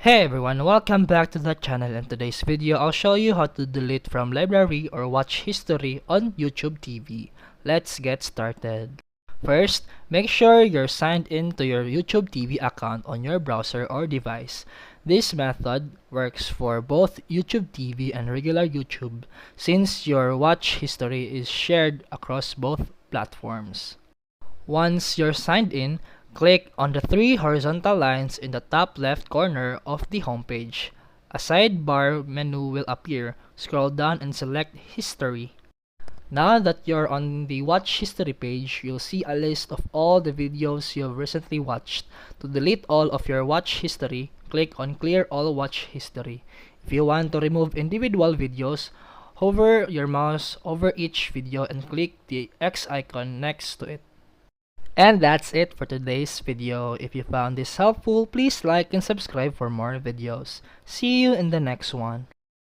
Hey everyone, welcome back to the channel. In today's video, I'll show you how to delete from library or watch history on YouTube TV. Let's get started. First, make sure you're signed in to your YouTube TV account on your browser or device. This method works for both YouTube TV and regular YouTube since your watch history is shared across both platforms. Once you're signed in, click on the three horizontal lines in the top left corner of the homepage. A sidebar menu will appear. Scroll down and select History. Now that you're on the Watch History page, you'll see a list of all the videos you've recently watched. To delete all of your watch history, click on Clear All Watch History. If you want to remove individual videos, hover your mouse over each video and click the X icon next to it. And that's it for today's video. If you found this helpful, please like and subscribe for more videos. See you in the next one.